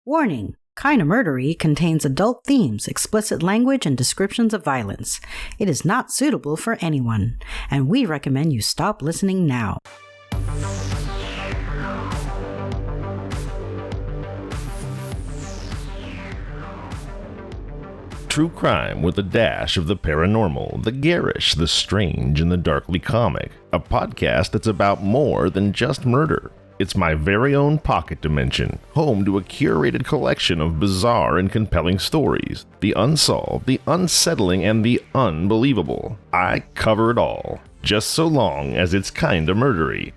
Warning! Kinda Murdery contains adult themes, explicit language, and descriptions of violence. It is not suitable for anyone, and we recommend you stop listening now. True crime with a dash of the paranormal, the garish, the strange, and the darkly comic. A podcast that's about more than just murder. It's my very own pocket dimension, home to a curated collection of bizarre and compelling stories. The unsolved, the unsettling, and the unbelievable. I cover it all, just so long as it's kinda murdery.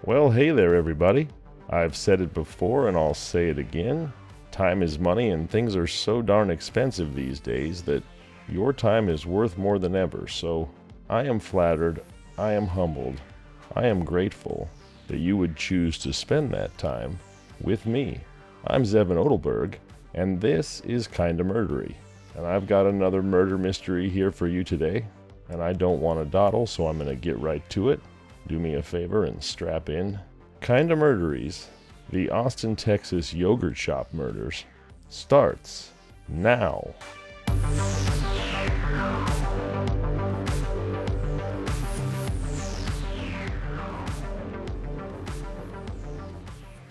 Well, hey there everybody. I've said it before and I'll say it again. Time is money and things are so darn expensive these days that your time is worth more than ever. So I am flattered, I am humbled, I am grateful that you would choose to spend that time with me. I'm Zevon Odelberg, and this is Kinda Murdery. And I've got another murder mystery here for you today, and I don't want to dawdle, so I'm going to get right to it. Do me a favor and strap in. Kinda Murderies, the Austin, Texas yogurt shop murders, starts now.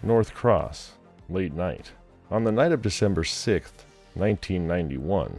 Northcross, late night. On the night of December 6th, 1991,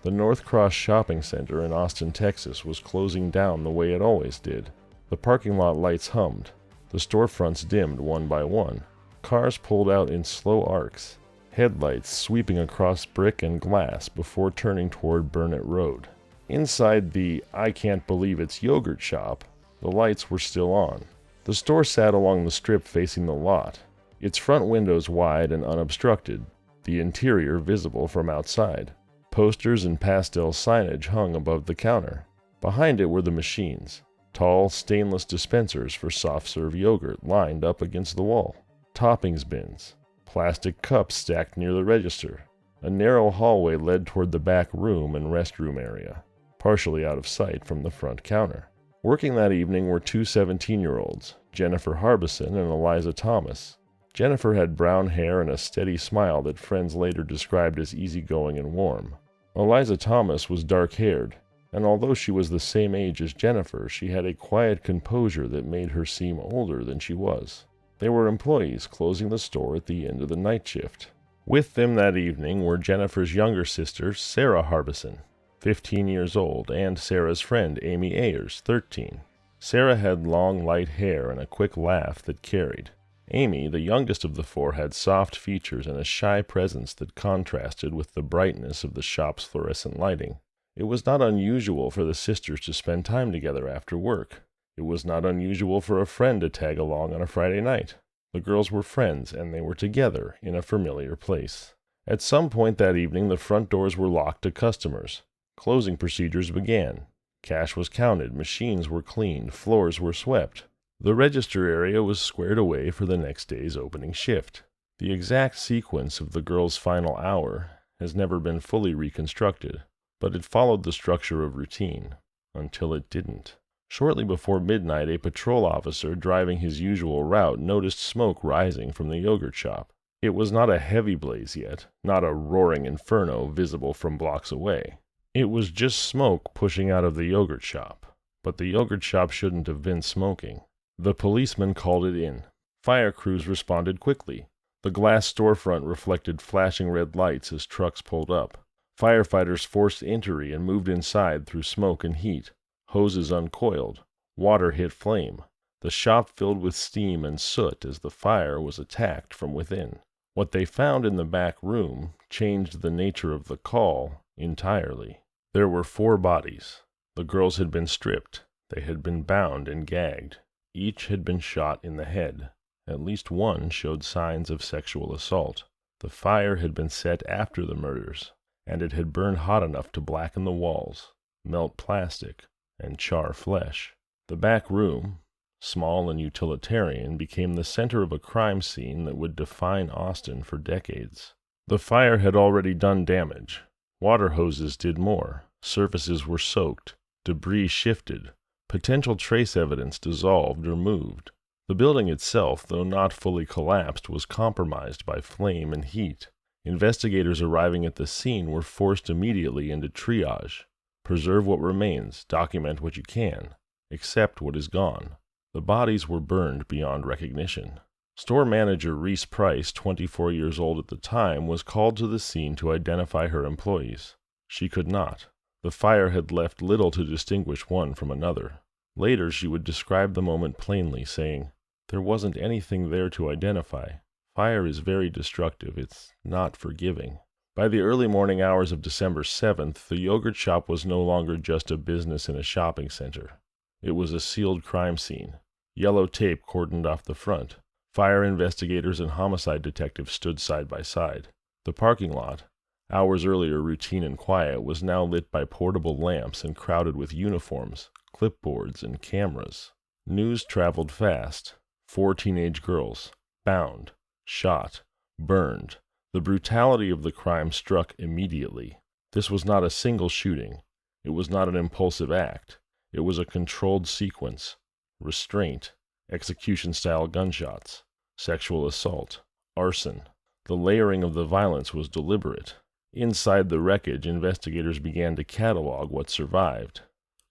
the Northcross shopping center in Austin, Texas was closing down the way it always did. The parking lot lights hummed. The storefronts dimmed one by one. Cars pulled out in slow arcs, headlights sweeping across brick and glass before turning toward Burnet Road. Inside the I can't believe it's yogurt shop, the lights were still on. The store sat along the strip facing the lot, its front windows wide and unobstructed, the interior visible from outside. Posters and pastel signage hung above the counter. Behind it were the machines, tall stainless dispensers for soft-serve yogurt lined up against the wall. Toppings bins, plastic cups stacked near the register. A narrow hallway led toward the back room and restroom area, partially out of sight from the front counter. Working that evening were two 17-year-olds, Jennifer Harbison and Eliza Thomas. Jennifer had brown hair and a steady smile that friends later described as easygoing and warm. Eliza Thomas was dark-haired, and although she was the same age as Jennifer, she had a quiet composure that made her seem older than she was. They were employees closing the store at the end of the night shift. With them that evening were Jennifer's younger sister, Sarah Harbison, 15 years old, and Sarah's friend, Amy Ayers, 13. Sarah had long, light hair and a quick laugh that carried. Amy, the youngest of the four, had soft features and a shy presence that contrasted with the brightness of the shop's fluorescent lighting. It was not unusual for the sisters to spend time together after work. It was not unusual for a friend to tag along on a Friday night. The girls were friends, and they were together in a familiar place. At some point that evening, the front doors were locked to customers. Closing procedures began. Cash was counted, machines were cleaned, floors were swept. The register area was squared away for the next day's opening shift. The exact sequence of the girls' final hour has never been fully reconstructed, but it followed the structure of routine, until it didn't. Shortly before midnight, a patrol officer driving his usual route noticed smoke rising from the yogurt shop. It was not a heavy blaze yet, not a roaring inferno visible from blocks away. It was just smoke pushing out of the yogurt shop, but the yogurt shop shouldn't have been smoking. The policeman called it in. Fire crews responded quickly. The glass storefront reflected flashing red lights as trucks pulled up. Firefighters forced entry and moved inside through smoke and heat. Hoses uncoiled. Water hit flame. The shop filled with steam and soot as the fire was attacked from within. What they found in the back room changed the nature of the call entirely. There were 4 bodies. The girls had been stripped. They had been bound and gagged. Each had been shot in the head. At least one showed signs of sexual assault. The fire had been set after the murders, and it had burned hot enough to blacken the walls, melt plastic, and char flesh. The back room, small and utilitarian, became the center of a crime scene that would define Austin for decades. The fire had already done damage. Water hoses did more. Surfaces were soaked. Debris shifted. Potential trace evidence dissolved or moved. The building itself, though not fully collapsed, was compromised by flame and heat. Investigators arriving at the scene were forced immediately into triage. Preserve what remains, document what you can, accept what is gone. The bodies were burned beyond recognition. Store manager Reese Price, 24 years old at the time, was called to the scene to identify her employees. She could not. The fire had left little to distinguish one from another. Later, she would describe the moment plainly, saying, "There wasn't anything there to identify. Fire is very destructive. It's not forgiving." By the early morning hours of December 7th, the yogurt shop was no longer just a business in a shopping center. It was a sealed crime scene. Yellow tape cordoned off the front. Fire investigators and homicide detectives stood side by side. The parking lot, hours earlier routine and quiet, was now lit by portable lamps and crowded with uniforms, clipboards, and cameras. News traveled fast. 4 teenage girls, bound, shot, burned. The brutality of the crime struck immediately. This was not a single shooting. It was not an impulsive act. It was a controlled sequence. Restraint, execution-style gunshots, sexual assault, arson. The layering of the violence was deliberate. Inside the wreckage, investigators began to catalog what survived.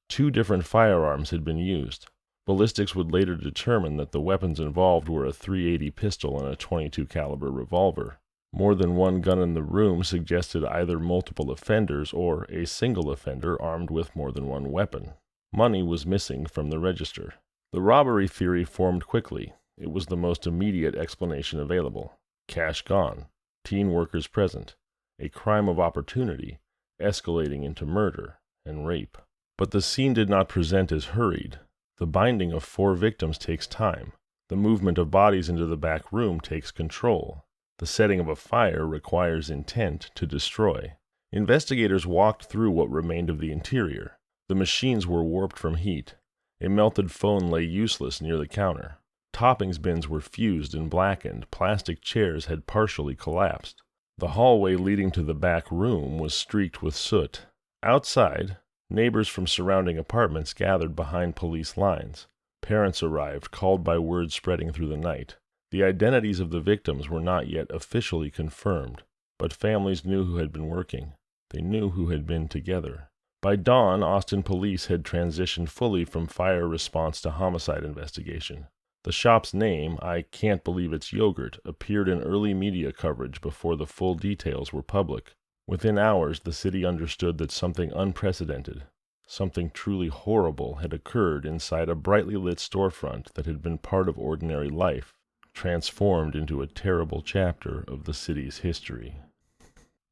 2 different firearms had been used. Ballistics would later determine that the weapons involved were a .380 pistol and a .22 caliber revolver. More than one gun in the room suggested either multiple offenders or a single offender armed with more than one weapon. Money was missing from the register. The robbery theory formed quickly. It was the most immediate explanation available. Cash gone. Teen workers present. A crime of opportunity, escalating into murder and rape. But the scene did not present as hurried. The binding of 4 victims takes time. The movement of bodies into the back room takes control. The setting of a fire requires intent to destroy. Investigators walked through what remained of the interior. The machines were warped from heat. A melted phone lay useless near the counter. Toppings bins were fused and blackened. Plastic chairs had partially collapsed. The hallway leading to the back room was streaked with soot. Outside, neighbors from surrounding apartments gathered behind police lines. Parents arrived, called by word spreading through the night. The identities of the victims were not yet officially confirmed, but families knew who had been working. They knew who had been together. By dawn, Austin police had transitioned fully from fire response to homicide investigation. The shop's name, "I Can't Believe It's Yogurt," appeared in early media coverage before the full details were public. Within hours, the city understood that something unprecedented, something truly horrible had occurred inside a brightly lit storefront that had been part of ordinary life, transformed into a terrible chapter of the city's history.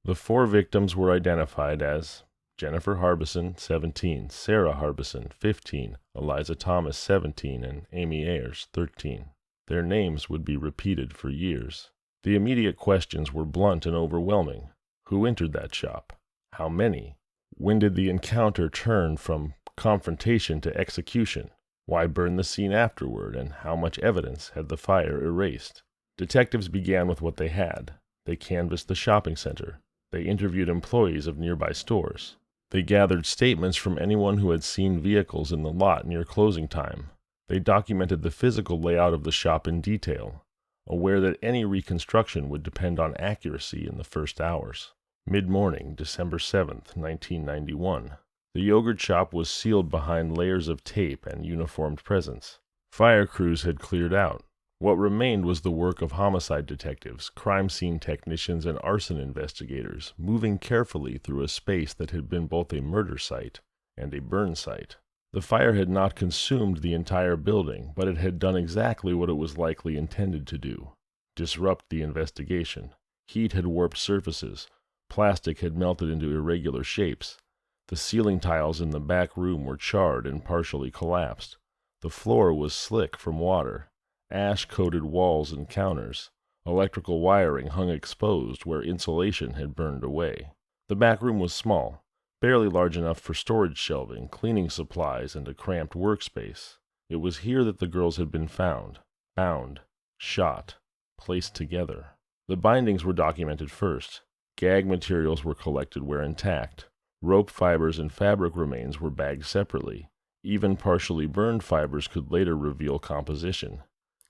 The 4 victims were identified as Jennifer Harbison, 17, Sarah Harbison, 15, Eliza Thomas, 17, and Amy Ayers, 13. Their names would be repeated for years. The immediate questions were blunt and overwhelming. Who entered that shop? How many? When did the encounter turn from confrontation to execution? Why burn the scene afterward, and how much evidence had the fire erased? Detectives began with what they had. They canvassed the shopping center. They interviewed employees of nearby stores. They gathered statements from anyone who had seen vehicles in the lot near closing time. They documented the physical layout of the shop in detail, aware that any reconstruction would depend on accuracy in the first hours. Mid-morning, December 7th, 1991. The yogurt shop was sealed behind layers of tape and uniformed presence. Fire crews had cleared out. What remained was the work of homicide detectives, crime scene technicians, and arson investigators, moving carefully through a space that had been both a murder site and a burn site. The fire had not consumed the entire building, but it had done exactly what it was likely intended to do: disrupt the investigation. Heat had warped surfaces. Plastic had melted into irregular shapes. The ceiling tiles in the back room were charred and partially collapsed. The floor was slick from water. Ash-coated walls and counters. Electrical wiring hung exposed where insulation had burned away. The back room was small, barely large enough for storage shelving, cleaning supplies, and a cramped workspace. It was here that the girls had been found, bound, shot, placed together. The bindings were documented first. Gag materials were collected where intact. Rope fibers and fabric remains were bagged separately. Even partially burned fibers could later reveal composition.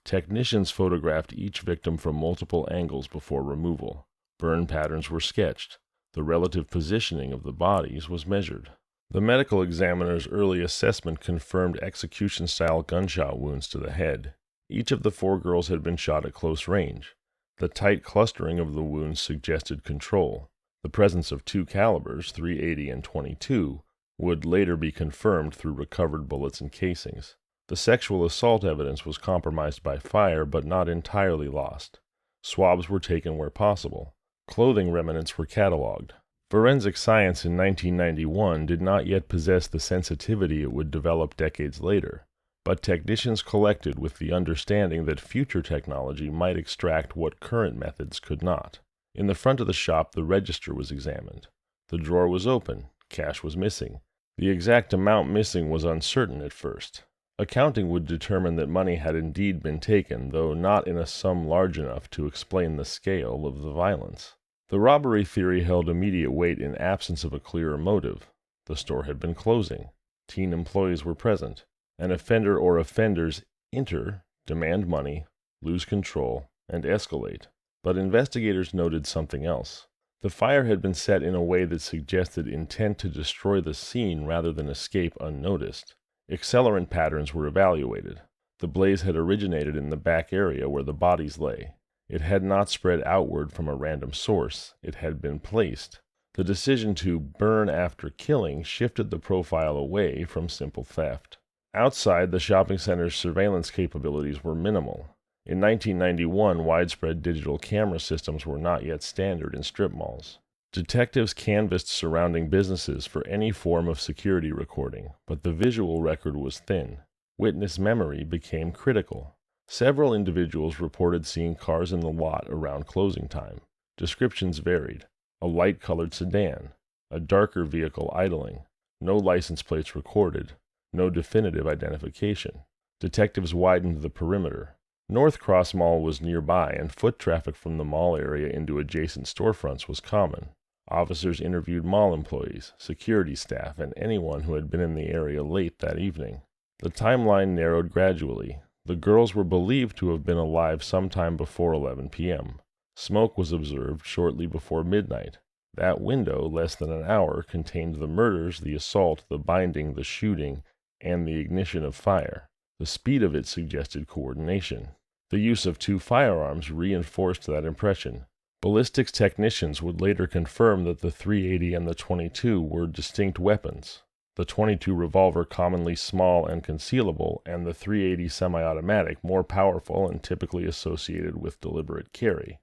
Technicians photographed each victim from multiple angles before removal. Burn patterns were sketched. The relative positioning of the bodies was measured. The medical examiner's early assessment confirmed execution-style gunshot wounds to the head. Each of the 4 girls had been shot at close range. The tight clustering of the wounds suggested control. The presence of 2 calibers, .380 and .22, would later be confirmed through recovered bullets and casings. The sexual assault evidence was compromised by fire, but not entirely lost. Swabs were taken where possible. Clothing remnants were cataloged. Forensic science in 1991 did not yet possess the sensitivity it would develop decades later, but technicians collected with the understanding that future technology might extract what current methods could not. In the front of the shop, the register was examined. The drawer was open. Cash was missing. The exact amount missing was uncertain at first. Accounting would determine that money had indeed been taken, though not in a sum large enough to explain the scale of the violence. The robbery theory held immediate weight in absence of a clearer motive. The store had been closing. Teen employees were present. An offender or offenders enter, demand money, lose control, and escalate. But investigators noted something else. The fire had been set in a way that suggested intent to destroy the scene rather than escape unnoticed. Accelerant patterns were evaluated. The blaze had originated in the back area where the bodies lay. It had not spread outward from a random source. It had been placed. The decision to burn after killing shifted the profile away from simple theft. Outside, the shopping center's surveillance capabilities were minimal. In 1991, widespread digital camera systems were not yet standard in strip malls. Detectives canvassed surrounding businesses for any form of security recording, but the visual record was thin. Witness memory became critical. Several individuals reported seeing cars in the lot around closing time. Descriptions varied. A light-colored sedan, a darker vehicle idling, no license plates recorded, no definitive identification. Detectives widened the perimeter. Northcross Mall was nearby, and foot traffic from the mall area into adjacent storefronts was common. Officers interviewed mall employees, security staff, and anyone who had been in the area late that evening. The timeline narrowed gradually. The girls were believed to have been alive sometime before 11 p.m. Smoke was observed shortly before midnight. That window, less than an hour, contained the murders, the assault, the binding, the shooting, and the ignition of fire. The speed of it suggested coordination. The use of 2 firearms reinforced that impression. Ballistics technicians would later confirm that the .380 and the .22 were distinct weapons. The .22 revolver commonly small and concealable, and the .380 semi-automatic more powerful and typically associated with deliberate carry.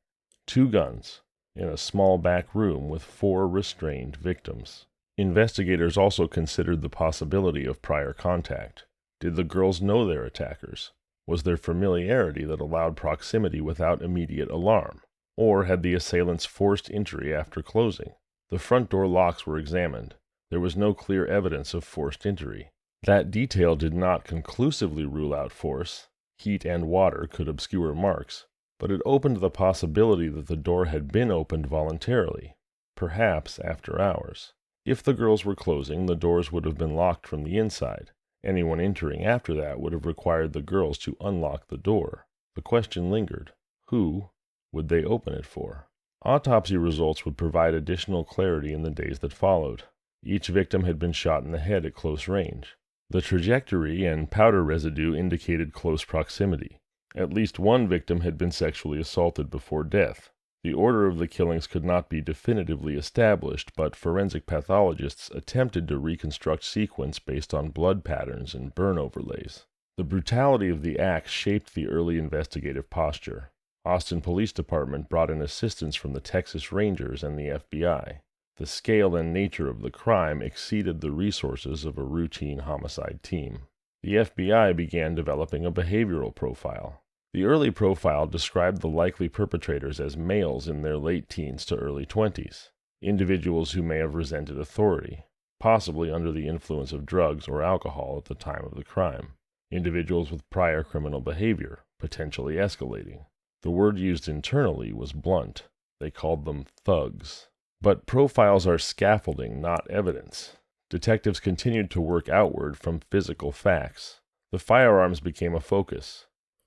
2 guns, in a small back room with 4 restrained victims. Investigators also considered the possibility of prior contact. Did the girls know their attackers? Was there familiarity that allowed proximity without immediate alarm? Or had the assailants forced entry after closing? The front door locks were examined. There was no clear evidence of forced entry. That detail did not conclusively rule out force. Heat and water could obscure marks, but it opened the possibility that the door had been opened voluntarily, perhaps after hours. If the girls were closing, the doors would have been locked from the inside. Anyone entering after that would have required the girls to unlock the door. The question lingered. Who would they open it for? Autopsy results would provide additional clarity in the days that followed. Each victim had been shot in the head at close range. The trajectory and powder residue indicated close proximity. At least one victim had been sexually assaulted before death. The order of the killings could not be definitively established, but forensic pathologists attempted to reconstruct sequence based on blood patterns and burn overlays. The brutality of the act shaped the early investigative posture. Austin Police Department brought in assistance from the Texas Rangers and the FBI. The scale and nature of the crime exceeded the resources of a routine homicide team. The FBI began developing a behavioral profile. The early profile described the likely perpetrators as males in their late teens to early 20s, individuals who may have resented authority, possibly under the influence of drugs or alcohol at the time of the crime, individuals with prior criminal behavior, potentially escalating. The word used internally was blunt. They called them thugs. But profiles are scaffolding, not evidence. Detectives continued to work outward from physical facts. The firearms became a focus.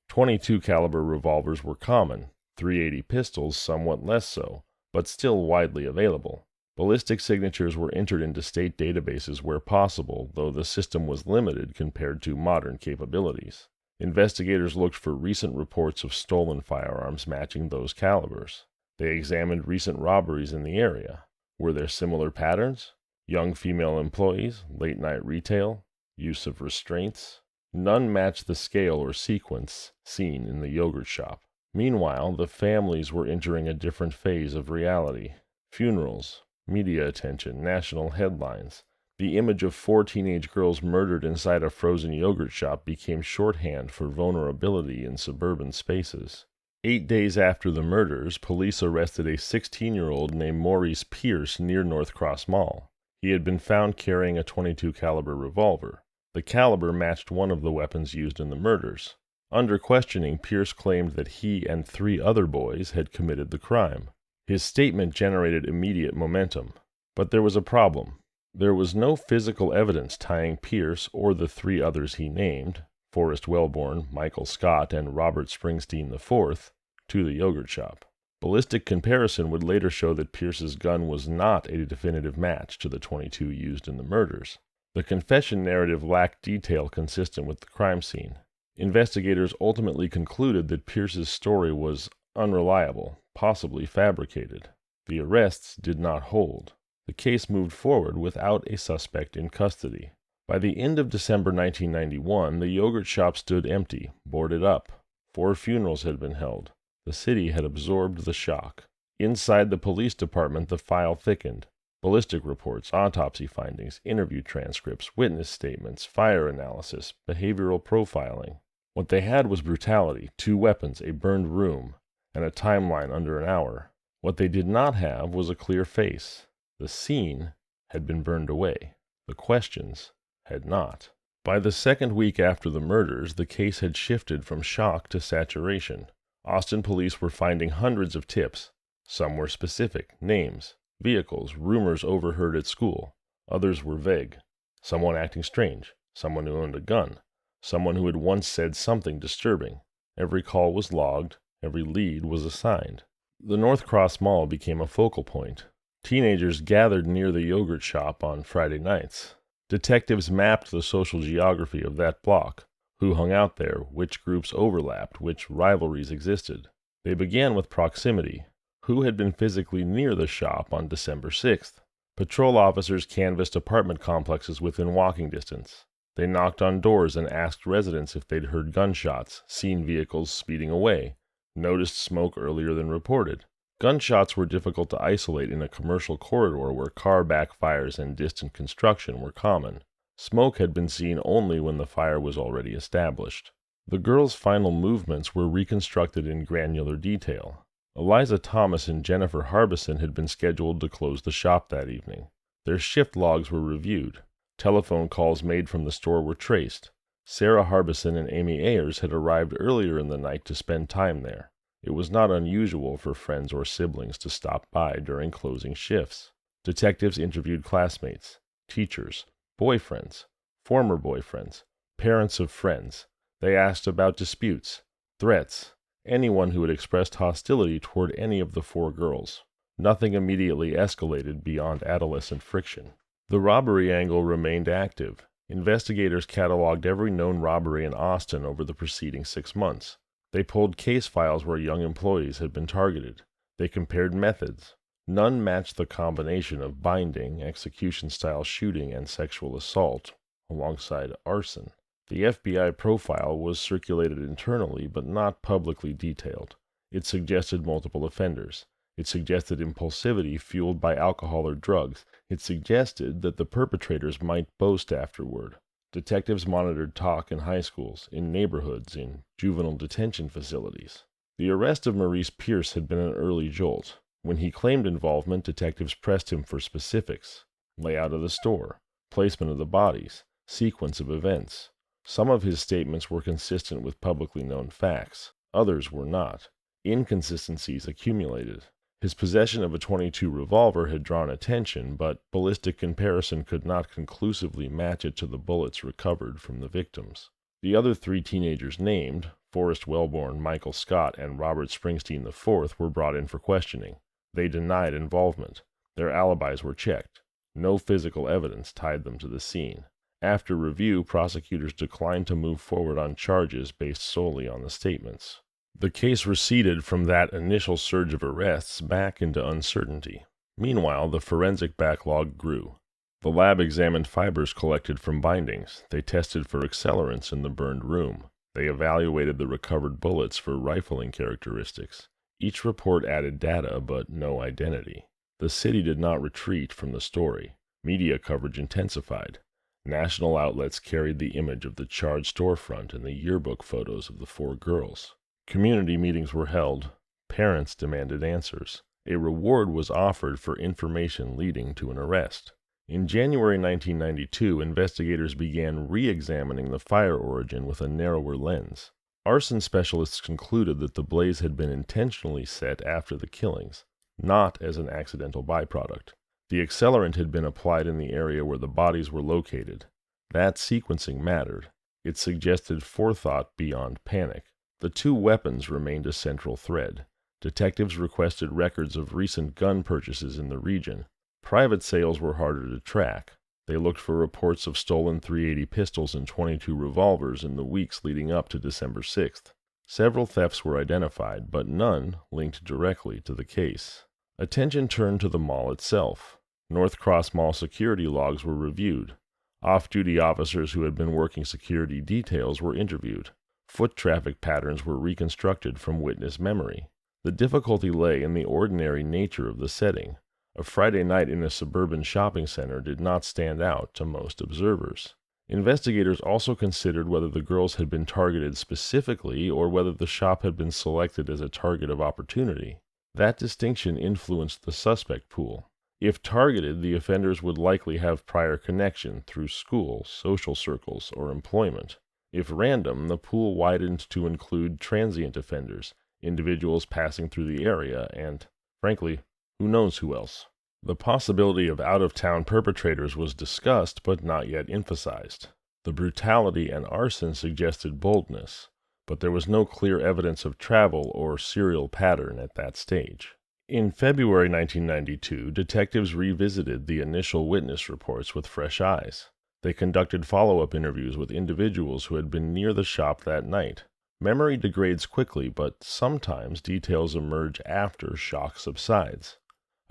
.22 caliber revolvers were common, .380 pistols somewhat less so, but still widely available. Ballistic signatures were entered into state databases where possible, though the system was limited compared to modern capabilities. Investigators looked for recent reports of stolen firearms matching those calibers. They examined recent robberies in the area. Were there similar patterns? Young female employees, late-night retail, use of restraints? None matched the scale or sequence seen in the yogurt shop. Meanwhile, the families were entering a different phase of reality. Funerals, media attention, national headlines. The image of 4 teenage girls murdered inside a frozen yogurt shop became shorthand for vulnerability in suburban spaces. 8 days after the murders, police arrested a 16-year-old named Maurice Pierce near Northcross Mall. He had been found carrying a .22 caliber revolver. The caliber matched one of the weapons used in the murders. Under questioning, Pierce claimed that he and 3 other boys had committed the crime. His statement generated immediate momentum. But there was a problem. There was no physical evidence tying Pierce or the 3 others he named, Forrest Wellborn, Michael Scott, and Robert Springsteen IV, to the yogurt shop. Ballistic comparison would later show that Pierce's gun was not a definitive match to the .22 used in the murders. The confession narrative lacked detail consistent with the crime scene. Investigators ultimately concluded that Pierce's story was unreliable, possibly fabricated. The arrests did not hold. The case moved forward without a suspect in custody. By the end of December 1991, the yogurt shop stood empty, boarded up. 4 funerals had been held. The city had absorbed the shock. Inside the police department, the file thickened. Ballistic reports, autopsy findings, interview transcripts, witness statements, fire analysis, behavioral profiling. What they had was brutality, 2 weapons, a burned room, and a timeline under an hour. What they did not have was a clear face. The scene had been burned away. The questions had not. By the second week after the murders, the case had shifted from shock to saturation. Austin police were finding hundreds of tips. Some were specific, names, vehicles, rumors overheard at school. Others were vague. Someone acting strange, someone who owned a gun, someone who had once said something disturbing. Every call was logged, every lead was assigned. The Northcross Mall became a focal point. Teenagers gathered near the yogurt shop on Friday nights. Detectives mapped the social geography of that block. Who hung out there, which groups overlapped, which rivalries existed. They began with proximity. Who had been physically near the shop on December 6th? Patrol officers canvassed apartment complexes within walking distance. They knocked on doors and asked residents if they'd heard gunshots, seen vehicles speeding away, noticed smoke earlier than reported. Gunshots were difficult to isolate in a commercial corridor where car backfires and distant construction were common. Smoke had been seen only when the fire was already established. The girls' final movements were reconstructed in granular detail. Eliza Thomas and Jennifer Harbison had been scheduled to close the shop that evening. Their shift logs were reviewed. Telephone calls made from the store were traced. Sarah Harbison and Amy Ayers had arrived earlier in the night to spend time there. It was not unusual for friends or siblings to stop by during closing shifts. Detectives interviewed classmates, teachers, boyfriends, former boyfriends, parents of friends. They asked about disputes, threats, anyone who had expressed hostility toward any of the 4 girls. Nothing immediately escalated beyond adolescent friction. The robbery angle remained active. Investigators cataloged every known robbery in Austin over the preceding 6 months. They pulled case files where young employees had been targeted. They compared methods. None matched the combination of binding, execution-style shooting, and sexual assault, alongside arson. The FBI profile was circulated internally but not publicly detailed. It suggested multiple offenders. It suggested impulsivity fueled by alcohol or drugs. It suggested that the perpetrators might boast afterward. Detectives monitored talk in high schools, in neighborhoods, in juvenile detention facilities. The arrest of Maurice Pierce had been an early jolt. When he claimed involvement, detectives pressed him for specifics. Layout of the store, placement of the bodies, sequence of events. Some of his statements were consistent with publicly known facts. Others were not. Inconsistencies accumulated. His possession of a .22 revolver had drawn attention, but ballistic comparison could not conclusively match it to the bullets recovered from the victims. The other 3 teenagers named, Forrest Wellborn, Michael Scott, and Robert Springsteen IV were brought in for questioning. They denied involvement. Their alibis were checked. No physical evidence tied them to the scene. After review, prosecutors declined to move forward on charges based solely on the statements. The case receded from that initial surge of arrests back into uncertainty. Meanwhile, the forensic backlog grew. The lab examined fibers collected from bindings. They tested for accelerants in the burned room. They evaluated the recovered bullets for rifling characteristics. Each report added data, but no identity. The city did not retreat from the story. Media coverage intensified. National outlets carried the image of the charred storefront and the yearbook photos of the 4 girls. Community meetings were held. Parents demanded answers. A reward was offered for information leading to an arrest. In January 1992, investigators began re-examining the fire origin with a narrower lens. Arson specialists concluded that the blaze had been intentionally set after the killings, not as an accidental byproduct. The accelerant had been applied in the area where the bodies were located. That sequencing mattered. It suggested forethought beyond panic. The 2 weapons remained a central thread. Detectives requested records of recent gun purchases in the region. Private sales were harder to track. They looked for reports of stolen .380 pistols and .22 revolvers in the weeks leading up to December 6th. Several thefts were identified, but none linked directly to the case. Attention turned to the mall itself. Northcross Mall security logs were reviewed. Off-duty officers who had been working security details were interviewed. Foot traffic patterns were reconstructed from witness memory. The difficulty lay in the ordinary nature of the setting. A Friday night in a suburban shopping center did not stand out to most observers. Investigators also considered whether the girls had been targeted specifically or whether the shop had been selected as a target of opportunity. That distinction influenced the suspect pool. If targeted, the offenders would likely have prior connection through school, social circles, or employment. If random, the pool widened to include transient offenders, individuals passing through the area, and, frankly, who knows who else? The possibility of out-of-town perpetrators was discussed but not yet emphasized. The brutality and arson suggested boldness, but there was no clear evidence of travel or serial pattern at that stage. In February 1992, detectives revisited the initial witness reports with fresh eyes. They conducted follow-up interviews with individuals who had been near the shop that night. Memory degrades quickly, but sometimes details emerge after shock subsides.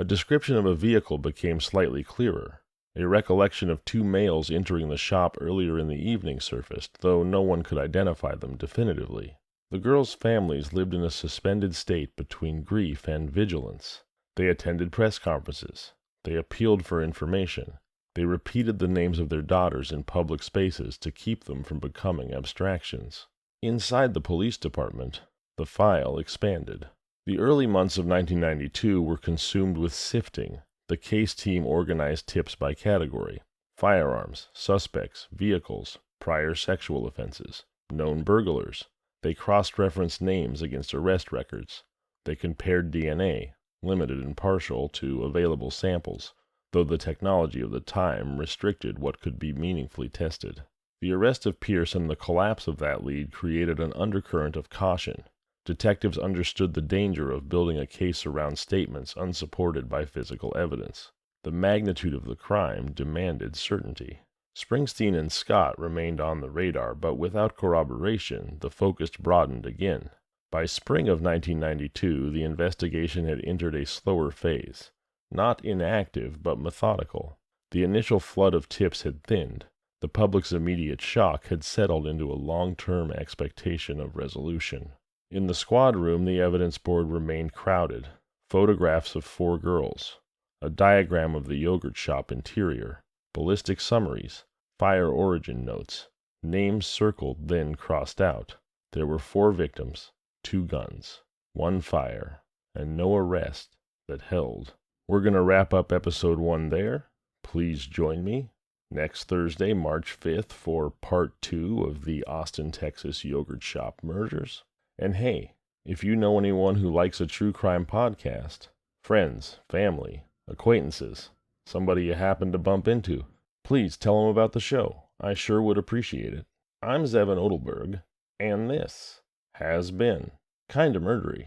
A description of a vehicle became slightly clearer. A recollection of 2 males entering the shop earlier in the evening surfaced, though no one could identify them definitively. The girls' families lived in a suspended state between grief and vigilance. They attended press conferences. They appealed for information. They repeated the names of their daughters in public spaces to keep them from becoming abstractions. Inside the police department, the file expanded. The early months of 1992 were consumed with sifting. The case team organized tips by category: firearms, suspects, vehicles, prior sexual offenses, known burglars. They cross-referenced names against arrest records. They compared DNA, limited and partial, to available samples, though the technology of the time restricted what could be meaningfully tested. The arrest of Pierce and the collapse of that lead created an undercurrent of caution. Detectives understood the danger of building a case around statements unsupported by physical evidence. The magnitude of the crime demanded certainty. Springsteen and Scott remained on the radar, but without corroboration, the focus broadened again. By spring of 1992, the investigation had entered a slower phase. Not inactive, but methodical. The initial flood of tips had thinned. The public's immediate shock had settled into a long-term expectation of resolution. In the squad room, the evidence board remained crowded. Photographs of 4 girls, a diagram of the yogurt shop interior, ballistic summaries, fire origin notes, names circled then crossed out. There were 4 victims, 2 guns, 1 fire, and no arrest that held. We're going to wrap up episode 1 there. Please join me next Thursday, March 5th, for part 2 of the Austin, Texas yogurt shop murders. And hey, if you know anyone who likes a true crime podcast, friends, family, acquaintances, somebody you happen to bump into, please tell them about the show. I sure would appreciate it. I'm Zevon Odelberg, and this has been Kinda Murdery.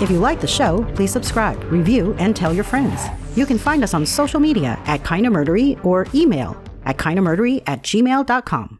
If you like the show, please subscribe, review, and tell your friends. You can find us on social media at Kinda Murdery or email at kindamurdery@gmail.com.